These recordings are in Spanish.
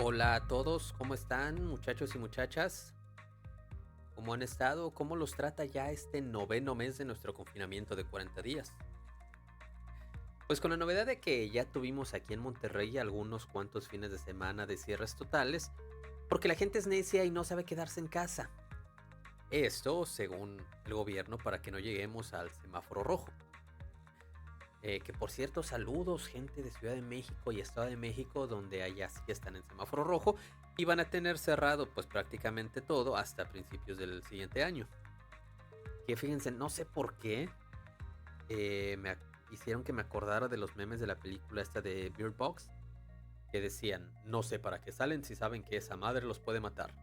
Hola a todos, ¿cómo están, muchachos y muchachas? ¿Cómo han estado? ¿Cómo los trata ya este noveno mes de nuestro confinamiento de 40 días? Pues con la novedad de que ya tuvimos aquí en Monterrey algunos cuantos fines de semana de cierres totales, porque la gente es necia y no sabe quedarse en casa. Esto, según el gobierno, para que no lleguemos al semáforo rojo. Que por cierto, saludos gente de Ciudad de México y Estado de México, donde allá sí están en semáforo rojo y van a tener cerrado pues prácticamente todo hasta principios del siguiente año. Que fíjense, no sé por qué hicieron que me acordara de los memes de la película esta de Beard Box, que decían, no sé para qué salen si saben que esa madre los puede matar.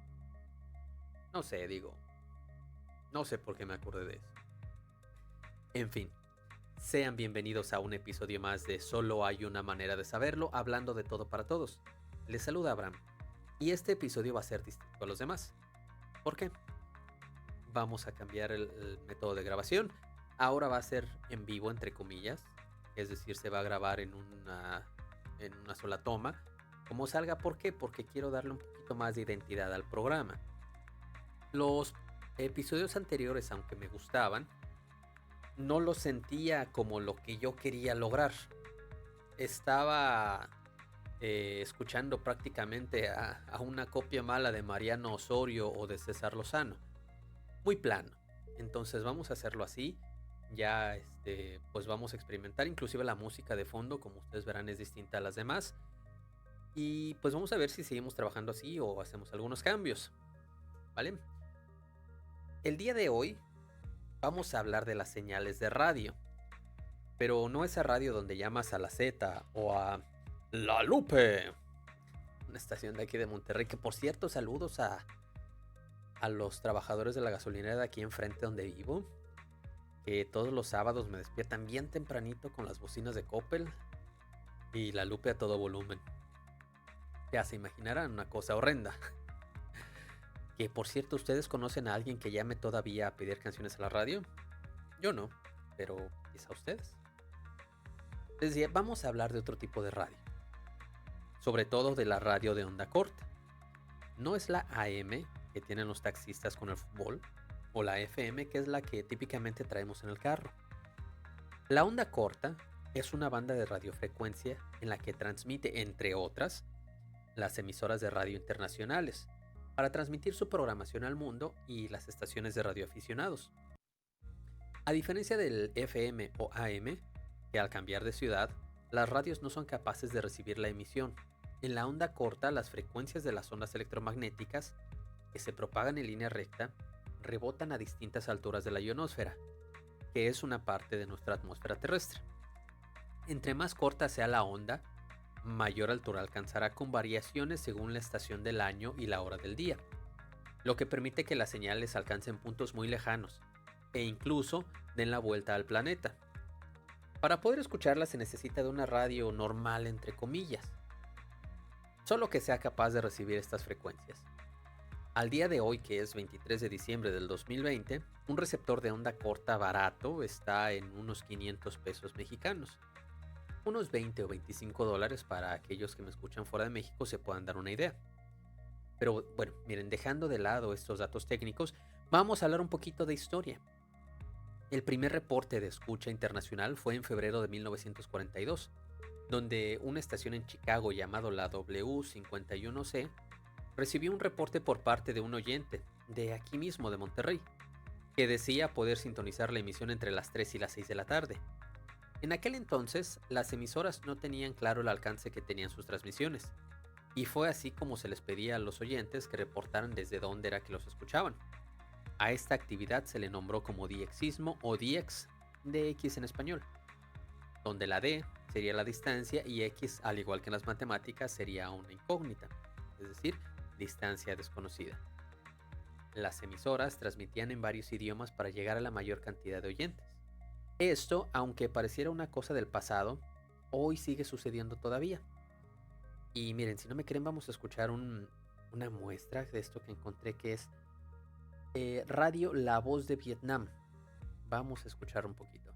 No sé, digo, no sé por qué me acordé de eso. En fin, sean bienvenidos a un episodio más de Solo hay una manera de saberlo, hablando de todo para todos. Les saluda Abraham, y este episodio va a ser distinto a los demás. ¿Por qué? Vamos a cambiar el método de grabación. Ahora va a ser en vivo, entre comillas, es decir, se va a grabar en una sola toma. Como salga, ¿por qué? Porque quiero darle un poquito más de identidad al programa. Los episodios anteriores, aunque me gustaban, no lo sentía como lo que yo quería lograr. Estaba escuchando prácticamente a una copia mala de Mariano Osorio o de César Lozano. Muy plano. Entonces vamos a hacerlo así. Ya pues vamos a experimentar. Inclusive la música de fondo, como ustedes verán, es distinta a las demás. Y pues vamos a ver si seguimos trabajando así o hacemos algunos cambios. ¿Vale? El día de hoy vamos a hablar de las señales de radio. Pero no esa radio donde llamas a la Z o a La Lupe, una estación de aquí de Monterrey, que por cierto, saludos a los trabajadores de la gasolinera de aquí enfrente donde vivo, que todos los sábados me despiertan bien tempranito con las bocinas de Coppel y La Lupe a todo volumen. Ya se imaginarán, una cosa horrenda. Que por cierto, ¿ustedes conocen a alguien que llame todavía a pedir canciones a la radio? Yo no, pero quizá ustedes. Les decía, vamos a hablar de otro tipo de radio, sobre todo de la radio de onda corta. No es la AM que tienen los taxistas con el fútbol, o la FM que es la que típicamente traemos en el carro. La onda corta es una banda de radiofrecuencia en la que transmite, entre otras, las emisoras de radio internacionales, para transmitir su programación al mundo y las estaciones de radioaficionados. A diferencia del FM o AM, que al cambiar de ciudad, las radios no son capaces de recibir la emisión. En la onda corta, las frecuencias de las ondas electromagnéticas, que se propagan en línea recta, rebotan a distintas alturas de la ionosfera, que es una parte de nuestra atmósfera terrestre. Entre más corta sea la onda, mayor altura alcanzará con variaciones según la estación del año y la hora del día, lo que permite que las señales alcancen puntos muy lejanos e incluso den la vuelta al planeta. Para poder escucharla se necesita de una radio normal entre comillas, solo que sea capaz de recibir estas frecuencias. Al día de hoy, que es 23 de diciembre del 2020, un receptor de onda corta barato está en unos 500 pesos mexicanos. Unos 20 o 25 dólares para aquellos que me escuchan fuera de México se puedan dar una idea. Pero bueno, miren, dejando de lado estos datos técnicos, vamos a hablar un poquito de historia. El primer reporte de escucha internacional fue en febrero de 1942, donde una estación en Chicago llamado la W51C recibió un reporte por parte de un oyente de aquí mismo de Monterrey, que decía poder sintonizar la emisión entre las 3 y las 6 de la tarde. En aquel entonces, las emisoras no tenían claro el alcance que tenían sus transmisiones, y fue así como se les pedía a los oyentes que reportaran desde dónde era que los escuchaban. A esta actividad se le nombró como diexismo o diex, de X en español, donde la D sería la distancia y X, al igual que en las matemáticas, sería una incógnita, es decir, distancia desconocida. Las emisoras transmitían en varios idiomas para llegar a la mayor cantidad de oyentes. Esto, aunque pareciera una cosa del pasado, hoy sigue sucediendo todavía. Y miren, si no me creen, vamos a escuchar una muestra de esto que encontré que es Radio La Voz de Vietnam. Vamos a escuchar un poquito.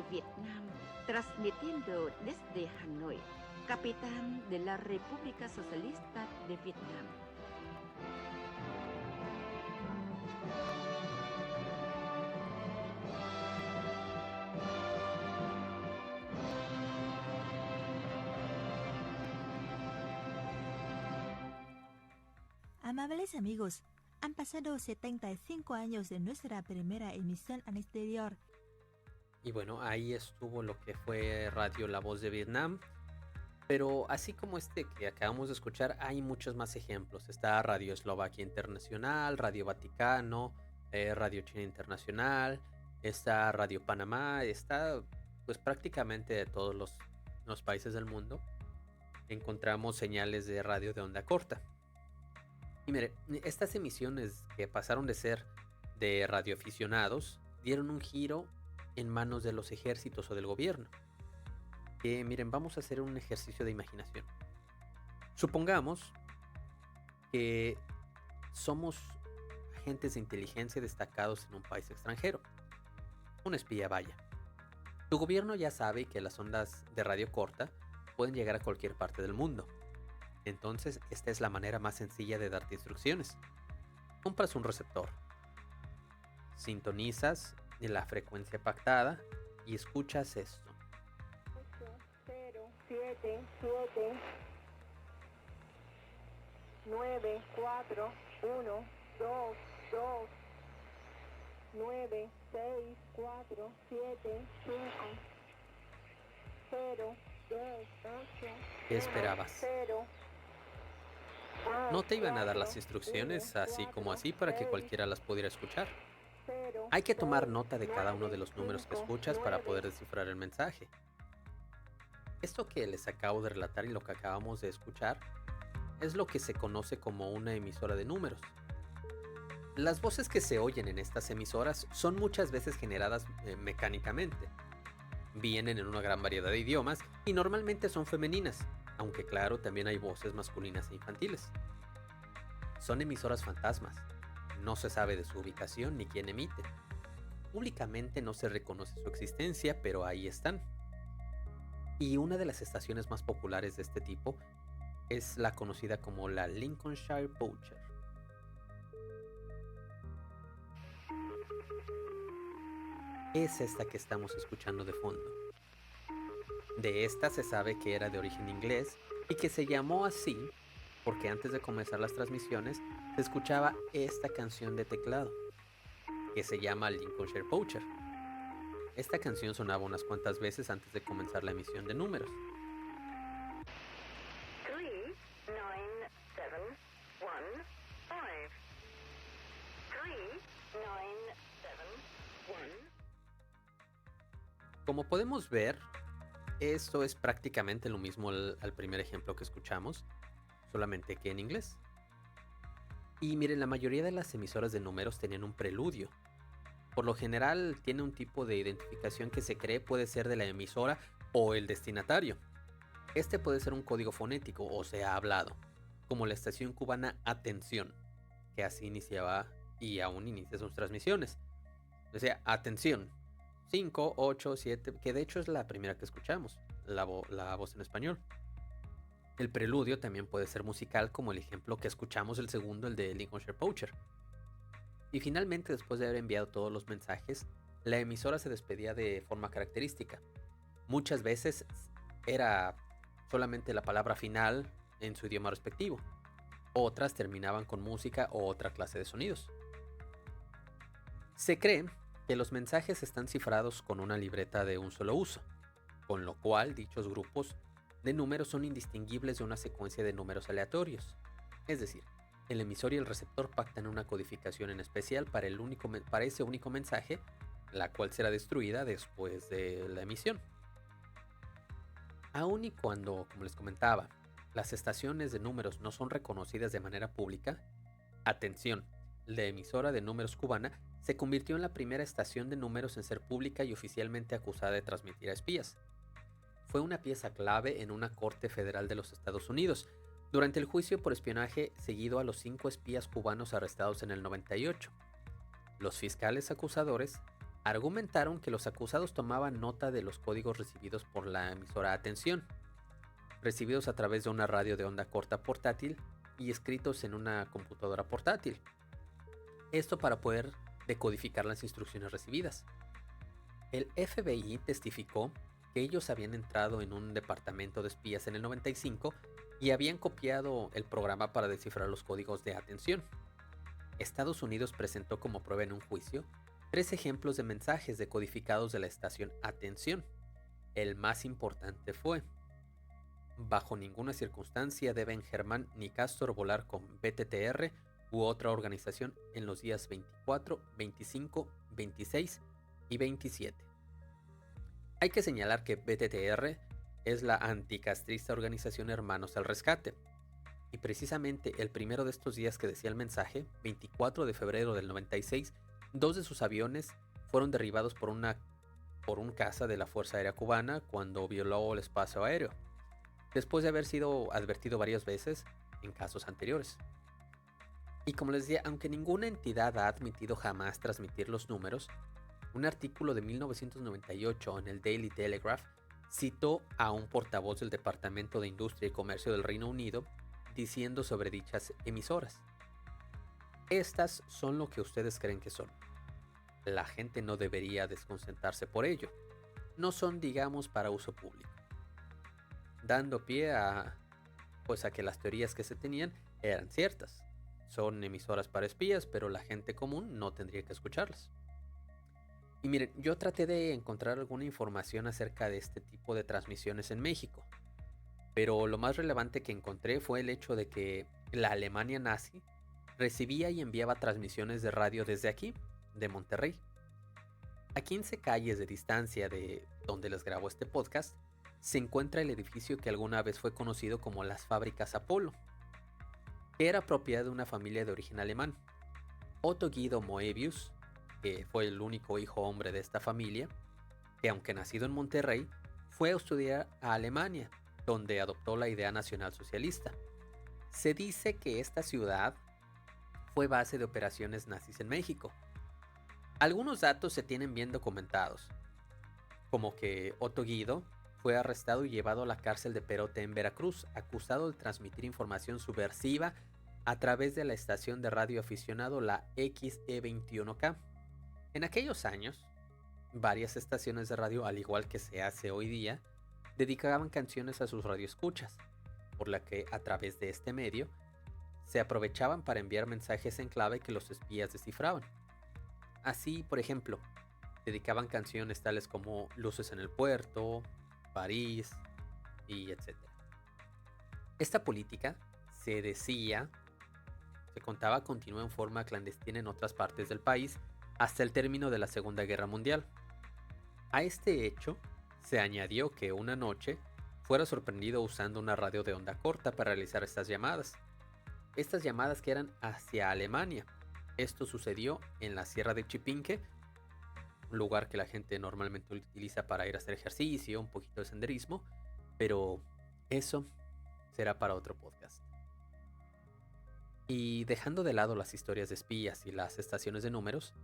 de Vietnam, transmitiendo desde Hanoi, capital de la República Socialista de Vietnam. Amables amigos, han pasado 75 años de nuestra primera emisión al exterior. Y bueno, ahí estuvo lo que fue Radio La Voz de Vietnam. Pero así como este que acabamos de escuchar, hay muchos más ejemplos. Está Radio Eslovaquia Internacional, Radio Vaticano, Radio China Internacional, está Radio Panamá, está pues prácticamente de todos los países del mundo. Encontramos señales de radio de onda corta. Y mire, estas emisiones que pasaron de ser de radioaficionados dieron un giro en manos de los ejércitos o del gobierno. Que miren, vamos a hacer un ejercicio de imaginación. Supongamos que somos agentes de inteligencia destacados en un país extranjero. Un espía, vaya. Tu gobierno ya sabe que las ondas de radio corta pueden llegar a cualquier parte del mundo. Entonces, esta es la manera más sencilla de darte instrucciones. Compras un receptor. Sintonizas en la frecuencia pactada y escuchas esto. 0, 7, 7, 9, 4, 1, 2, 2, 9, 6, 4, 7, 5, 0, 10, 8, ¿Qué esperabas? 0. No te iban a dar las instrucciones así como así para que cualquiera las pudiera escuchar. Hay que tomar nota de cada uno de los números que escuchas para poder descifrar el mensaje. Esto que les acabo de relatar y lo que acabamos de escuchar es lo que se conoce como una emisora de números. Las voces que se oyen en estas emisoras son muchas veces generadas mecánicamente. Vienen en una gran variedad de idiomas y normalmente son femeninas, aunque claro, también hay voces masculinas e infantiles. Son emisoras fantasmas. No se sabe de su ubicación ni quién emite. Públicamente no se reconoce su existencia, pero ahí están. Y una de las estaciones más populares de este tipo es la conocida como la Lincolnshire Poacher. Es esta que estamos escuchando de fondo. De esta se sabe que era de origen inglés y que se llamó así porque antes de comenzar las transmisiones se escuchaba esta canción de teclado que se llama Lincolnshire Poacher. Esta canción sonaba unas cuantas veces antes de comenzar la emisión de números. 3, 9, 7, 1, 5. 3, 9, 7, 1. Como podemos ver, esto es prácticamente lo mismo al primer ejemplo que escuchamos, solamente que en inglés. Y miren, la mayoría de las emisoras de números tenían un preludio. Por lo general tiene un tipo de identificación que se cree puede ser de la emisora o el destinatario. Este puede ser un código fonético o sea hablado, como la estación cubana Atención, que así iniciaba y aún inicia sus transmisiones. O sea, atención, 5, 8, 7, que de hecho es la primera que escuchamos, la voz en español. El preludio también puede ser musical, como el ejemplo que escuchamos el segundo, el de Lincolnshire Poacher. Y finalmente, después de haber enviado todos los mensajes, la emisora se despedía de forma característica. Muchas veces era solamente la palabra final en su idioma respectivo. Otras terminaban con música o otra clase de sonidos. Se cree que los mensajes están cifrados con una libreta de un solo uso, con lo cual dichos grupos de números son indistinguibles de una secuencia de números aleatorios. Es decir, el emisor y el receptor pactan una codificación en especial para ese único mensaje, la cual será destruida después de la emisión. Aun y cuando, como les comentaba, las estaciones de números no son reconocidas de manera pública, atención, la emisora de números cubana se convirtió en la primera estación de números en ser pública y oficialmente acusada de transmitir a espías. Fue una pieza clave en una corte federal de los Estados Unidos, durante el juicio por espionaje seguido a los 5 espías cubanos arrestados en el 98. Los fiscales acusadores argumentaron que los acusados tomaban nota de los códigos recibidos por la emisora Atención, recibidos a través de una radio de onda corta portátil y escritos en una computadora portátil. Esto para poder decodificar las instrucciones recibidas. El FBI testificó que ellos habían entrado en un departamento de espías en el 95 y habían copiado el programa para descifrar los códigos de Atención. Estados Unidos presentó como prueba en un juicio 3 ejemplos de mensajes decodificados de la estación Atención. El más importante fue: bajo ninguna circunstancia deben Germán ni Castor volar con BTTR u otra organización en los días 24, 25, 26 y 27. Hay que señalar que BTTR es la anticastrista organización Hermanos al Rescate, y precisamente el primero de estos días que decía el mensaje, 24 de febrero del 96, 2 de sus aviones fueron derribados por un caza de la Fuerza Aérea Cubana cuando violó el espacio aéreo, después de haber sido advertido varias veces en casos anteriores. Y como les decía, aunque ninguna entidad ha admitido jamás transmitir los números, un artículo de 1998 en el Daily Telegraph citó a un portavoz del Departamento de Industria y Comercio del Reino Unido diciendo sobre dichas emisoras: estas son lo que ustedes creen que son. La gente no debería desconcentrarse por ello. No son, digamos, para uso público. Dando pie a que las teorías que se tenían eran ciertas. Son emisoras para espías, pero la gente común no tendría que escucharlas. Y miren, yo traté de encontrar alguna información acerca de este tipo de transmisiones en México, pero lo más relevante que encontré fue el hecho de que la Alemania nazi recibía y enviaba transmisiones de radio desde aquí, de Monterrey. A 15 calles de distancia de donde les grabo este podcast, se encuentra el edificio que alguna vez fue conocido como las Fábricas Apolo, que era propiedad de una familia de origen alemán. Otto Guido Moebius, que fue el único hijo hombre de esta familia, que aunque nacido en Monterrey, fue a estudiar a Alemania, donde adoptó la idea nacionalsocialista. Se dice que esta ciudad fue base de operaciones nazis en México. Algunos datos se tienen bien documentados, como que Otto Guido fue arrestado y llevado a la cárcel de Perote en Veracruz, acusado de transmitir información subversiva a través de la estación de radio aficionado la XE21K. En aquellos años, varias estaciones de radio, al igual que se hace hoy día, dedicaban canciones a sus radioescuchas, por la que a través de este medio se aprovechaban para enviar mensajes en clave que los espías descifraban. Así, por ejemplo, dedicaban canciones tales como Luces en el Puerto, París y etc. Esta política, se contaba, continuó en forma clandestina en otras partes del país hasta el término de la Segunda Guerra Mundial. A este hecho se añadió que una noche fuera sorprendido usando una radio de onda corta para realizar estas llamadas que eran hacia Alemania. Esto sucedió en la Sierra de Chipinque, un lugar que la gente normalmente utiliza para ir a hacer ejercicio, un poquito de senderismo, pero eso será para otro podcast. Y dejando de lado las historias de espías y las estaciones de números,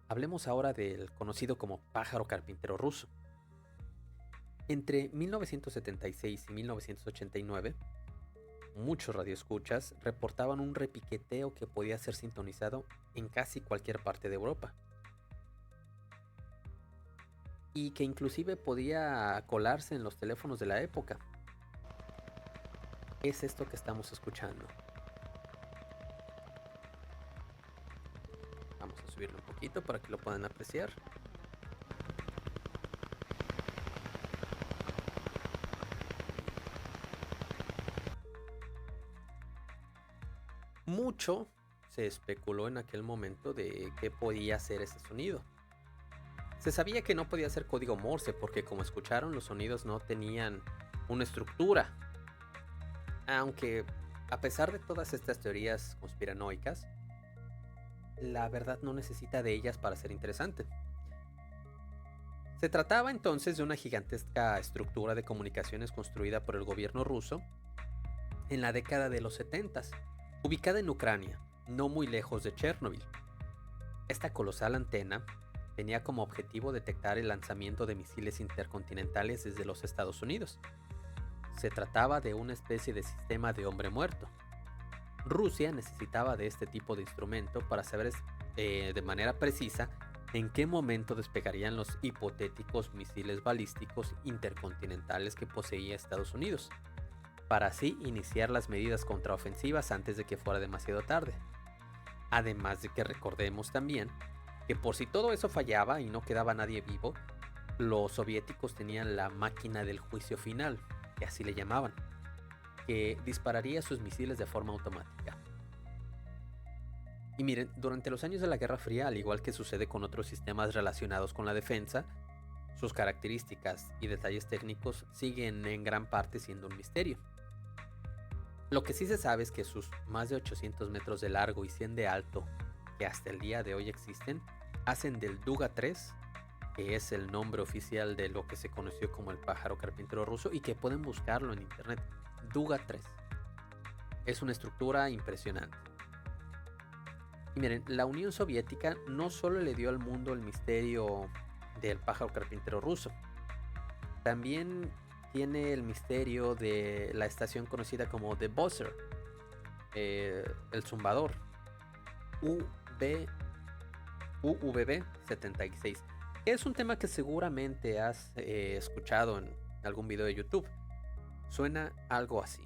hablemos ahora del conocido como pájaro carpintero ruso. Entre 1976 y 1989, muchos radioescuchas reportaban un repiqueteo que podía ser sintonizado en casi cualquier parte de Europa, y que inclusive podía colarse en los teléfonos de la época. Es esto que estamos escuchando. Vamos a subirlo un poquito para que lo puedan apreciar. Mucho se especuló en aquel momento de qué podía ser ese sonido. Se sabía que no podía ser código Morse porque, como escucharon, los sonidos no tenían una estructura. Aunque, a pesar de todas estas teorías conspiranoicas, la verdad no necesita de ellas para ser interesante. Se trataba entonces de una gigantesca estructura de comunicaciones construida por el gobierno ruso en la década de los 70s, ubicada en Ucrania, no muy lejos de Chernobyl. Esta colosal antena tenía como objetivo detectar el lanzamiento de misiles intercontinentales desde los Estados Unidos. Se trataba de una especie de sistema de hombre muerto. Rusia necesitaba de este tipo de instrumento para saber de manera precisa en qué momento despegarían los hipotéticos misiles balísticos intercontinentales que poseía Estados Unidos, para así iniciar las medidas contraofensivas antes de que fuera demasiado tarde. Además de que recordemos también que por si todo eso fallaba y no quedaba nadie vivo, los soviéticos tenían la máquina del juicio final, que así le llamaban, que dispararía sus misiles de forma automática. Y miren, durante los años de la Guerra Fría, al igual que sucede con otros sistemas relacionados con la defensa, sus características y detalles técnicos siguen en gran parte siendo un misterio. Lo que sí se sabe es que sus más de 800 metros de largo y 100 de alto, que hasta el día de hoy existen, hacen del Duga 3, que es el nombre oficial de lo que se conoció como el pájaro carpintero ruso y que pueden buscarlo en internet, Duga 3. Es una estructura impresionante. Y miren, la Unión Soviética no solo le dio al mundo el misterio del pájaro carpintero ruso, también tiene el misterio de la estación conocida como The Buzzer, el zumbador, UVB 76. Es un tema que seguramente has escuchado en algún video de YouTube. Suena algo así.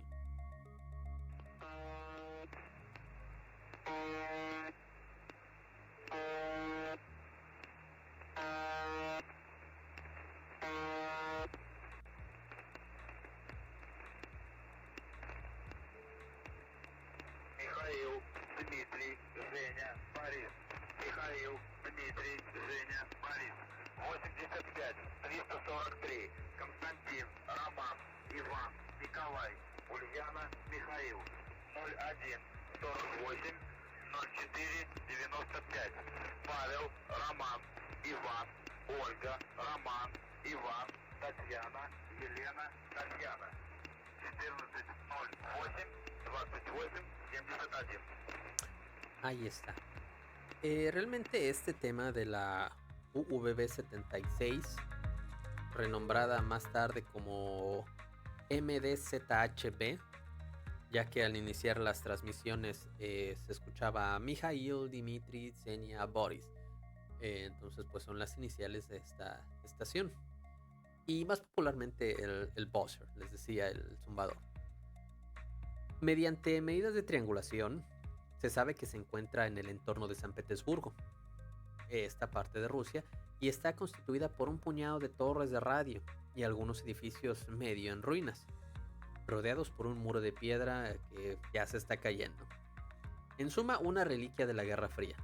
Михаил, Дмитрий, Женя, Борис. Михаил, Дмитрий, Женя, Борис. 85, 343. Константин, Роман, Иван, Николай, Ульяна, Михаил. 01, 48, 04, 95. Павел, Роман, Иван, Ольга, Роман, Иван, Татьяна, Елена, Татьяна. 1408 28 71. Ahí está. Realmente este tema de la UVB-76, renombrada más tarde como MDZHB, ya que al iniciar las transmisiones se escuchaba Mikhail, Dmitry, Xenia, Boris. Entonces pues son las iniciales de esta estación. Y más popularmente el buzzer, les decía, el zumbador. Mediante medidas de triangulación, se sabe que se encuentra en el entorno de San Petersburgo, esta parte de Rusia, y está constituida por un puñado de torres de radio y algunos edificios medio en ruinas, rodeados por un muro de piedra que ya se está cayendo. En suma, una reliquia de la Guerra Fría.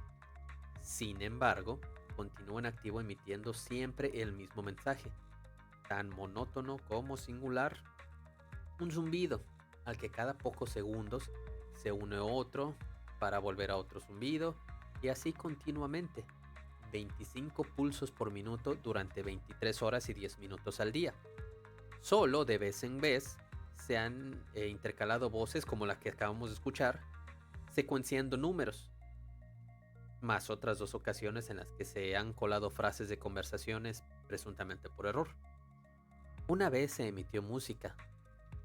Sin embargo, continúa en activo emitiendo siempre el mismo mensaje, tan monótono como singular, un zumbido al que cada pocos segundos se une otro para volver a otro zumbido, y así continuamente, 25 pulsos por minuto durante 23 horas y 10 minutos al día. Solo de vez en vez se han intercalado voces como la que acabamos de escuchar, secuenciando números, más otras 2 ocasiones en las que se han colado frases de conversaciones presuntamente por error. Una vez se emitió música,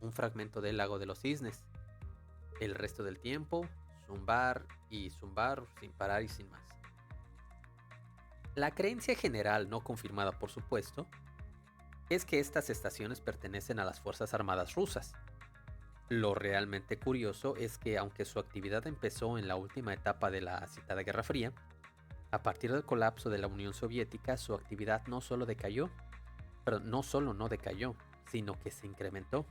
un fragmento del Lago de los Cisnes. El resto del tiempo, zumbar y zumbar sin parar y sin más. La creencia general, no confirmada por supuesto, es que estas estaciones pertenecen a las Fuerzas Armadas rusas. Lo realmente curioso es que aunque su actividad empezó en la última etapa de la citada Guerra Fría, a partir del colapso de la Unión Soviética su actividad no solo no decayó, sino que se incrementó.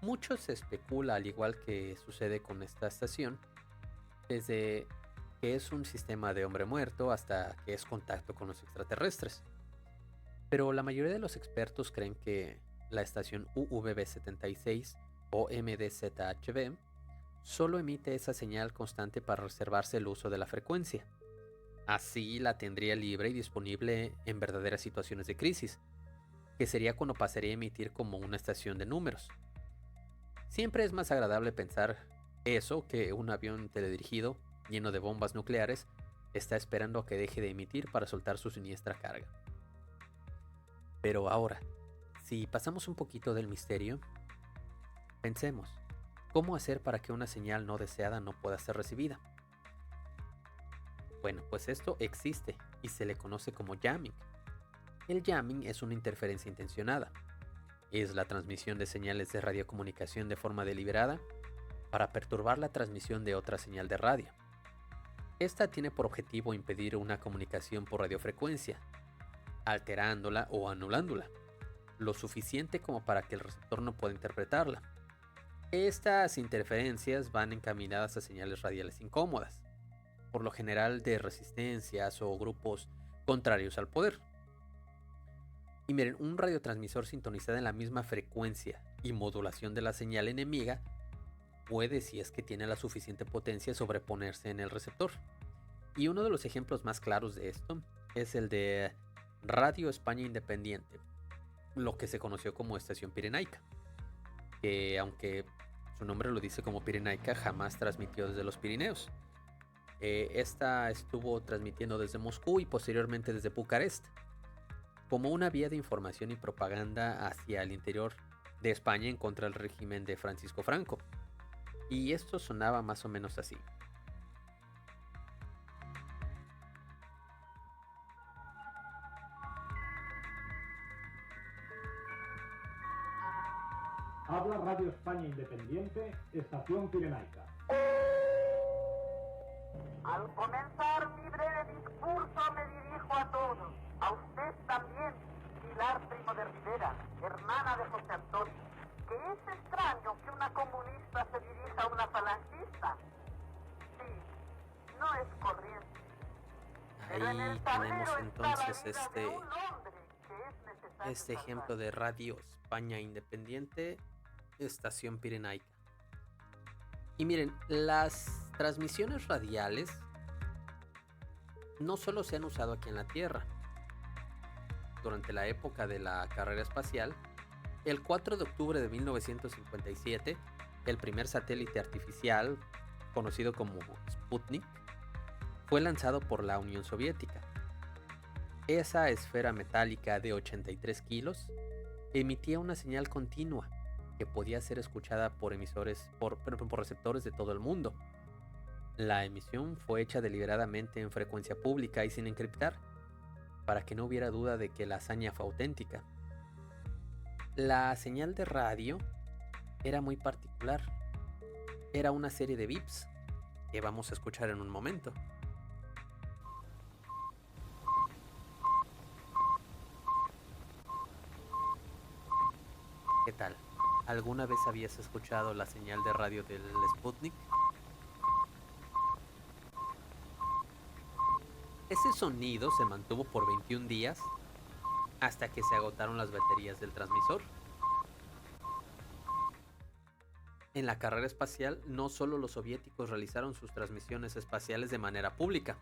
Mucho se especula, al igual que sucede con esta estación, desde que es un sistema de hombre muerto hasta que es contacto con los extraterrestres. Pero la mayoría de los expertos creen que la estación UVB-76 o MDZHB solo emite esa señal constante para reservarse el uso de la frecuencia. Así la tendría libre y disponible en verdaderas situaciones de crisis, que sería cuando pasaría a emitir como una estación de números. Siempre es más agradable pensar eso que un avión teledirigido lleno de bombas nucleares Está esperando a que deje de emitir para soltar su siniestra carga. Pero ahora, si pasamos un poquito del misterio, pensemos, ¿cómo hacer para que una señal no deseada no pueda ser recibida? Bueno, pues esto existe y se le conoce como jamming. El jamming es una interferencia intencionada. Es la transmisión de señales de radiocomunicación de forma deliberada para perturbar la transmisión de otra señal de radio. Esta tiene por objetivo impedir una comunicación por radiofrecuencia, alterándola o anulándola, lo suficiente como para que el receptor no pueda interpretarla. Estas interferencias van encaminadas a señales radiales incómodas, por lo general de resistencias o grupos contrarios al poder. Y miren, un radiotransmisor sintonizado en la misma frecuencia y modulación de la señal enemiga puede, si es que tiene la suficiente potencia, sobreponerse en el receptor. Y uno de los ejemplos más claros de esto es el de Radio España Independiente, lo que se conoció como Estación Pirenaica, que aunque su nombre lo dice como Pirenaica, jamás transmitió desde los Pirineos. Esta estuvo transmitiendo desde Moscú y posteriormente desde Bucarest, como una vía de información y propaganda hacia el interior de España en contra del régimen de Francisco Franco. Y esto sonaba más o menos así. Habla Radio España Independiente, Estación Pirenaica. Al comenzar mi breve discurso me dirijo a todos, a usted también, Pilar Primo de Rivera, hermana de José Antonio, que es extraño que una comunista se dirija a una falangista. Sí, no es corriente. Pero en Ahí el tablero tenemos está la entonces vida de un hombre que es necesario este ejemplo de Radio España Independiente, Estación Pirenaica. Y miren, las transmisiones radiales no solo se han usado aquí en la Tierra. Durante la época de la carrera espacial, el 4 de octubre de 1957, el primer satélite artificial, conocido como Sputnik, fue lanzado por la Unión Soviética. Esa esfera metálica de 83 kilos emitía una señal continua que podía ser escuchada por receptores de todo el mundo. La emisión fue hecha deliberadamente en frecuencia pública y sin encriptar, para que no hubiera duda de que la hazaña fue auténtica. La señal de radio era muy particular. Era una serie de bips que vamos a escuchar en un momento. ¿Qué tal? ¿Alguna vez habías escuchado la señal de radio del Sputnik? Ese sonido se mantuvo por 21 días hasta que se agotaron las baterías del transmisor. En la carrera espacial, no solo los soviéticos realizaron sus transmisiones espaciales de manera pública.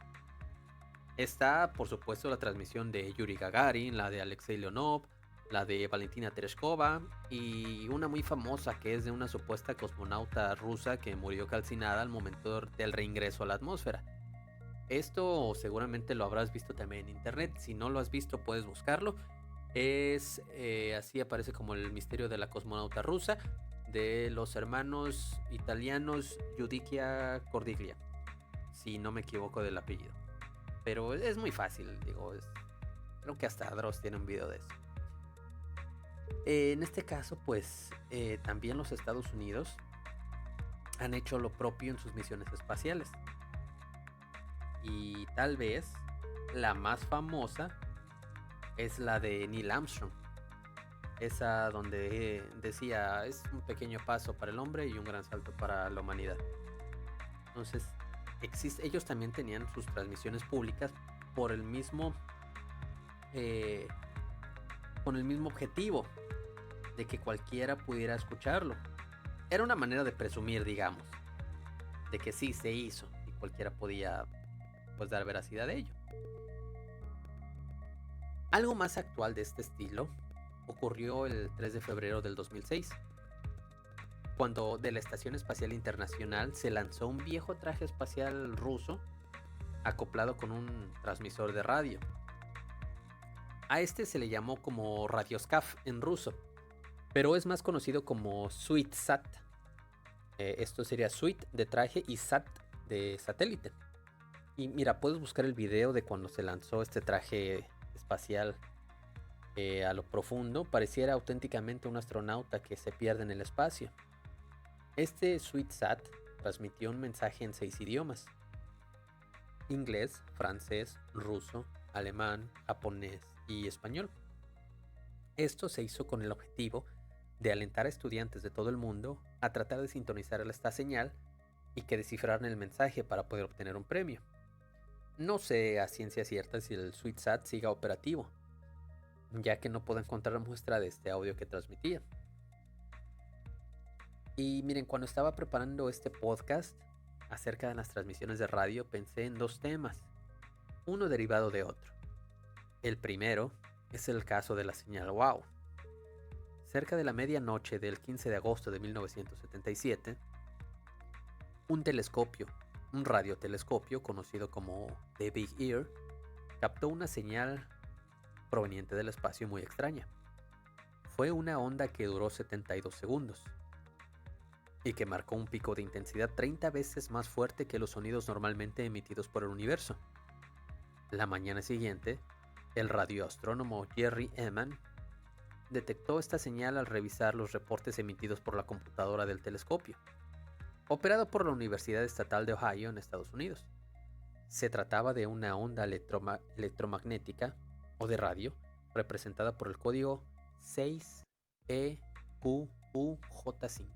Está, por supuesto, la transmisión de Yuri Gagarin, la de Alexei Leonov, la de Valentina Tereshkova y una muy famosa que es de una supuesta cosmonauta rusa que murió calcinada al momento del reingreso a la atmósfera. Esto seguramente lo habrás visto también en internet. Si no lo has visto, puedes buscarlo. Así aparece como el misterio de la cosmonauta rusa de los hermanos italianos Giudicia Cordiglia, si no me equivoco del apellido. Pero es muy fácil, creo que hasta Dross tiene un video de eso. En este caso, pues también los Estados Unidos han hecho lo propio en sus misiones espaciales. Y tal vez la más famosa es la de Neil Armstrong. Esa donde decía, es un pequeño paso para el hombre y un gran salto para la humanidad. Entonces, ellos también tenían sus transmisiones públicas por el mismo con el mismo objetivo de que cualquiera pudiera escucharlo. Era una manera de presumir, digamos, de que sí se hizo y cualquiera podía pues dar veracidad a ello. Algo más actual de este estilo ocurrió el 3 de febrero del 2006, cuando de la Estación Espacial Internacional se lanzó un viejo traje espacial ruso acoplado con un transmisor de radio. A este se le llamó como Radioskav en ruso, pero es más conocido como SweetSat. Esto sería Sweet de traje y Sat de satélite. Y mira, puedes buscar el video de cuando se lanzó este traje espacial a lo profundo. Pareciera auténticamente un astronauta que se pierde en el espacio. Este SweetSat transmitió un mensaje en 6 idiomas: inglés, francés, ruso, alemán, japonés y español. Esto se hizo con el objetivo de alentar a estudiantes de todo el mundo a tratar de sintonizar esta señal y que descifraran el mensaje para poder obtener un premio. No sé a ciencia cierta si el SweetSat siga operativo, ya que no puedo encontrar muestra de este audio que transmitía. Y miren, cuando estaba preparando este podcast acerca de las transmisiones de radio, pensé en 2 temas, uno derivado de otro. El primero es el caso de la señal WOW. Cerca de la medianoche del 15 de agosto de 1977, un telescopio, un radiotelescopio conocido como The Big Ear, captó una señal proveniente del espacio muy extraña. Fue una onda que duró 72 segundos y que marcó un pico de intensidad 30 veces más fuerte que los sonidos normalmente emitidos por el universo. La mañana siguiente, el radioastrónomo Jerry Ehman detectó esta señal al revisar los reportes emitidos por la computadora del telescopio, operado por la Universidad Estatal de Ohio en Estados Unidos. Se trataba de una onda electromagnética o de radio representada por el código 6EQUJ5.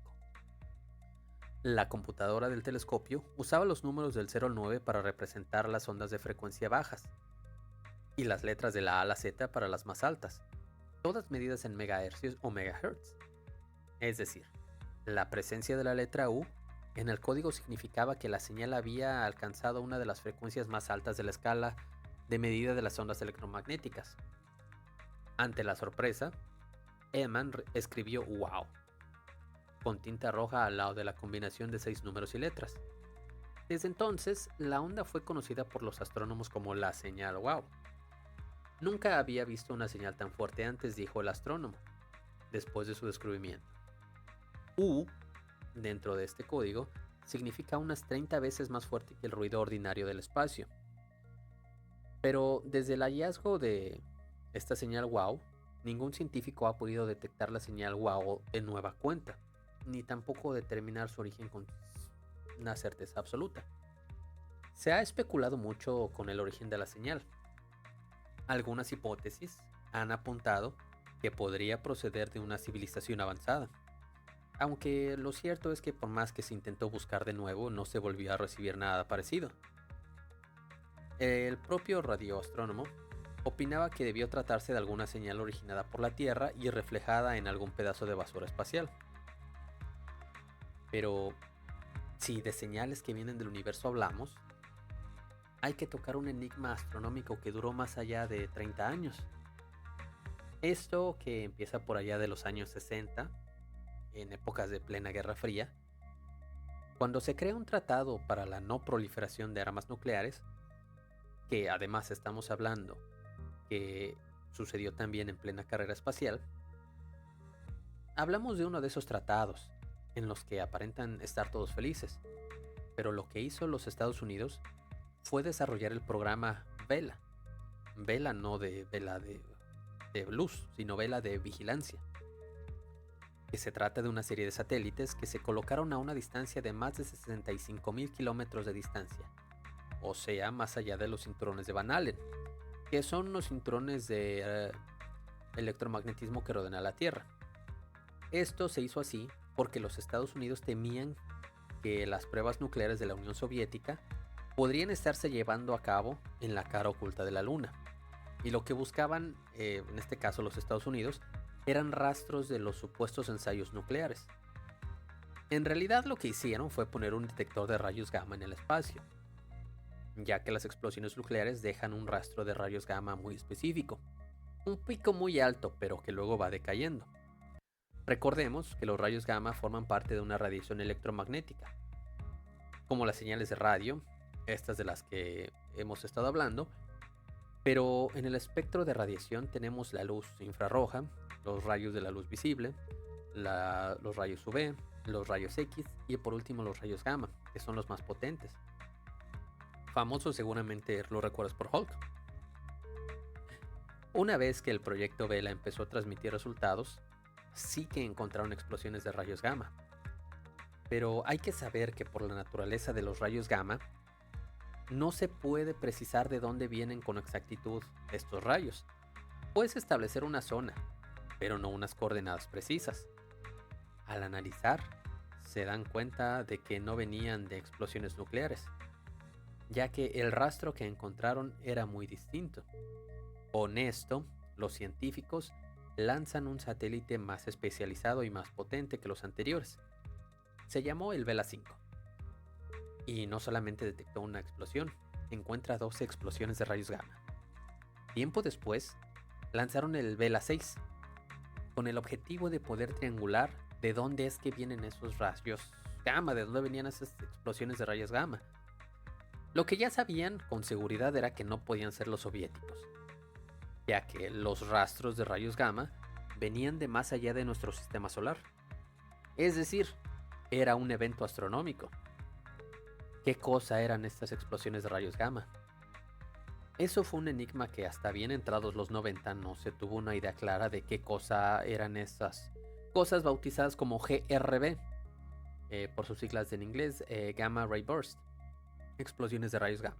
La computadora del telescopio usaba los números del 0 al 9 para representar las ondas de frecuencia bajas y las letras de la A a la Z para las más altas, todas medidas en megahercios o megahertz. Es decir, la presencia de la letra U en el código significaba que la señal había alcanzado una de las frecuencias más altas de la escala de medida de las ondas electromagnéticas. Ante la sorpresa, Ehman escribió "wow" con tinta roja al lado de la combinación de 6 números y letras. Desde entonces, la onda fue conocida por los astrónomos como la señal WOW. Nunca había visto una señal tan fuerte antes, dijo el astrónomo, después de su descubrimiento. U, dentro de este código, significa unas 30 veces más fuerte que el ruido ordinario del espacio. Pero desde el hallazgo de esta señal WOW, ningún científico ha podido detectar la señal WOW de nueva cuenta, ni tampoco determinar su origen con una certeza absoluta. Se ha especulado mucho con el origen de la señal. Algunas hipótesis han apuntado que podría proceder de una civilización avanzada, aunque lo cierto es que por más que se intentó buscar de nuevo, no se volvió a recibir nada parecido. El propio radioastrónomo opinaba que debió tratarse de alguna señal originada por la Tierra y reflejada en algún pedazo de basura espacial. Pero si de señales que vienen del universo hablamos, hay que tocar un enigma astronómico que duró más allá de 30 años. Esto, que empieza por allá de los años 60, en épocas de plena Guerra Fría, cuando se crea un tratado para la no proliferación de armas nucleares, que además estamos hablando que sucedió también en plena carrera espacial. Hablamos de uno de esos tratados en los que aparentan estar todos felices, pero lo que hizo los Estados Unidos fue desarrollar el programa Vela. Vela no de vela de luz, sino vela de vigilancia, que se trata de una serie de satélites que se colocaron a una distancia de más de 65,000 kilómetros de distancia, o sea, más allá de los cinturones de Van Allen, que son los cinturones de electromagnetismo que rodean a la Tierra. Esto se hizo así porque los Estados Unidos temían que las pruebas nucleares de la Unión Soviética podrían estarse llevando a cabo en la cara oculta de la Luna. Y lo que buscaban, en este caso los Estados Unidos, eran rastros de los supuestos ensayos nucleares. En realidad lo que hicieron fue poner un detector de rayos gamma en el espacio, ya que las explosiones nucleares dejan un rastro de rayos gamma muy específico, un pico muy alto pero que luego va decayendo. Recordemos que los rayos gamma forman parte de una radiación electromagnética. Como las señales de radio, estas de las que hemos estado hablando. Pero en el espectro de radiación tenemos la luz infrarroja, los rayos de la luz visible, los rayos UV, los rayos X y por último los rayos gamma, que son los más potentes. Famoso, seguramente lo recuerdas por Hulk. Una vez que el proyecto Vela empezó a transmitir resultados, sí que encontraron explosiones de rayos gamma. Pero hay que saber que por la naturaleza de los rayos gamma, no se puede precisar de dónde vienen con exactitud estos rayos. Puedes establecer una zona, pero no unas coordenadas precisas. Al analizar, se dan cuenta de que no venían de explosiones nucleares, ya que el rastro que encontraron era muy distinto. Con esto, los científicos lanzan un satélite más especializado y más potente que los anteriores. Se llamó el Vela 5. Y no solamente detectó una explosión, encuentra 12 explosiones de rayos gamma. Tiempo después, lanzaron el Vela 6, con el objetivo de poder triangular de dónde es que vienen esos rayos gamma, de dónde venían esas explosiones de rayos gamma. Lo que ya sabían con seguridad era que no podían ser los soviéticos, ya que los rastros de rayos gamma venían de más allá de nuestro sistema solar. Es decir, era un evento astronómico. ¿Qué cosa eran estas explosiones de rayos gamma? Eso fue un enigma que hasta bien entrados los 90 no se tuvo una idea clara de qué cosa eran estas cosas bautizadas como GRB, por sus siglas en inglés, Gamma Ray Burst, explosiones de rayos gamma.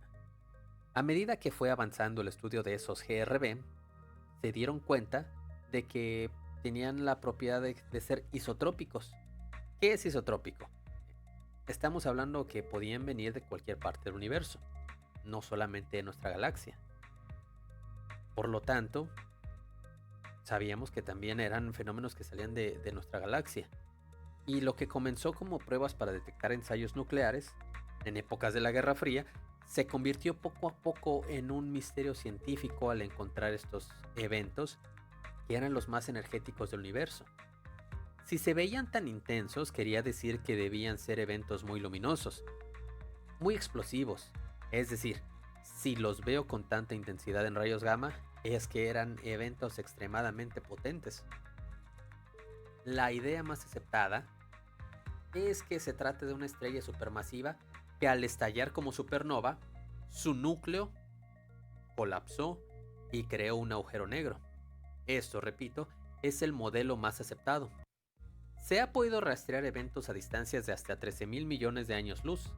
A medida que fue avanzando el estudio de esos GRB, se dieron cuenta de que tenían la propiedad de ser isotrópicos. ¿Qué es isotrópico? Estamos hablando que podían venir de cualquier parte del universo, no solamente de nuestra galaxia. Por lo tanto, sabíamos que también eran fenómenos que salían de nuestra galaxia. Y lo que comenzó como pruebas para detectar ensayos nucleares, en épocas de la Guerra Fría, se convirtió poco a poco en un misterio científico al encontrar estos eventos que eran los más energéticos del universo. Si se veían tan intensos, quería decir que debían ser eventos muy luminosos, muy explosivos. Es decir, si los veo con tanta intensidad en rayos gamma, es que eran eventos extremadamente potentes. La idea más aceptada es que se trate de una estrella supermasiva que al estallar como supernova, su núcleo colapsó y creó un agujero negro. Esto, repito, es el modelo más aceptado. Se ha podido rastrear eventos a distancias de hasta 13,000 millones de años luz.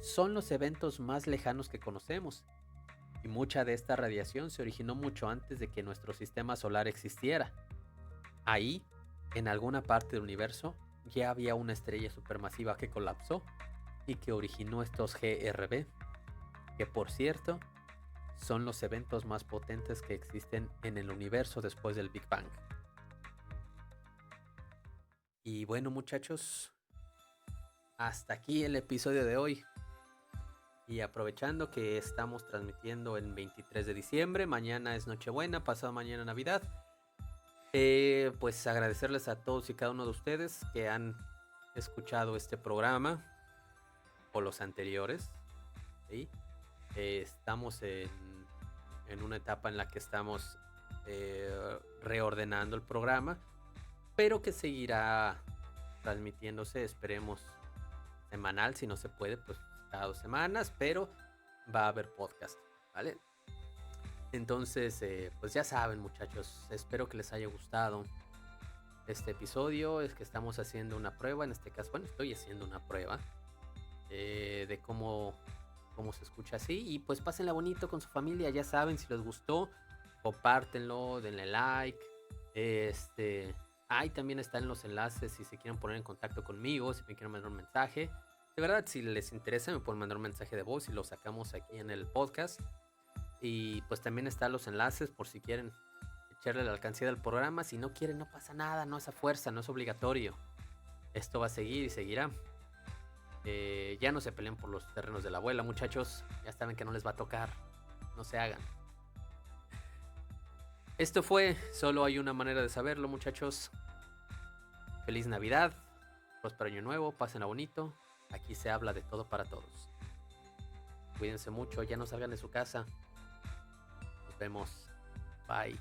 Son los eventos más lejanos que conocemos, y mucha de esta radiación se originó mucho antes de que nuestro sistema solar existiera. Ahí, en alguna parte del universo, ya había una estrella supermasiva que colapsó y que originó estos GRB, que por cierto, son los eventos más potentes que existen en el universo después del Big Bang. Y bueno, muchachos, hasta aquí el episodio de hoy. Y aprovechando que estamos transmitiendo en 23 de diciembre, mañana es Nochebuena, pasado mañana Navidad, pues agradecerles a todos y cada uno de ustedes que han escuchado este programa o los anteriores, ¿sí? Estamos en una etapa en la que estamos reordenando el programa, pero que seguirá transmitiéndose, esperemos, semanal, si no se puede, pues cada 2 semanas, pero va a haber podcast, ¿vale? Entonces, pues ya saben, muchachos, espero que les haya gustado este episodio. Es que estamos haciendo una prueba, en este caso, bueno, estoy haciendo una prueba de cómo se escucha así, y pues pásenla bonito con su familia, ya saben, si les gustó, compártenlo, denle like, ahí también están los enlaces si se quieren poner en contacto conmigo, si me quieren mandar un mensaje. De verdad, si les interesa, me pueden mandar un mensaje de voz y lo sacamos aquí en el podcast. Y pues también están los enlaces por si quieren echarle la alcancía del programa. Si no quieren, no pasa nada, no es a fuerza, no es obligatorio. Esto va a seguir y seguirá. Ya no se peleen por los terrenos de la abuela, muchachos. Ya saben que no les va a tocar. No se hagan. Esto fue Solo hay una manera de saberlo, muchachos. Feliz Navidad, próspero año nuevo, pásenla bonito. Aquí se habla de todo para todos. Cuídense mucho, ya no salgan de su casa. Nos vemos. Bye.